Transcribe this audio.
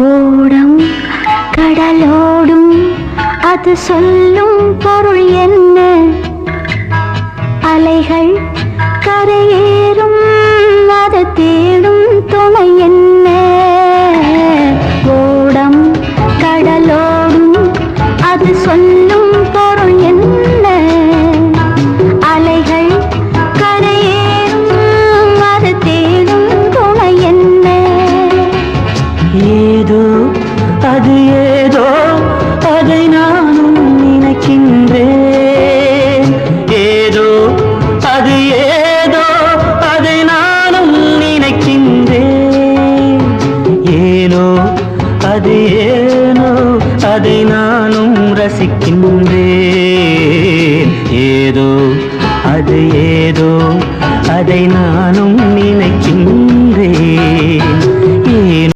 ஓடம் கடலோடும் அது சொல்லும் பொருள் என்ன? அலைகள் கரையேறும் அது தேடும் துணை என்ன? ஓடம் கடலோடும் அது சொல்லும் பொருள் என்ன? அலைகள் கரையேறும் அது தேடும் துணை என்ன? ஏதோ அது ஏதோ அதை நானும் நினைக்கின்றேன். ஏதோ அது ஏதோ அதை நானும் நினைக்கின்றேன். ஏனோ அது ஏனோ அதை நானும் ரசிக்கின்றேன். ஏதோ அது ஏதோ அதை நானும்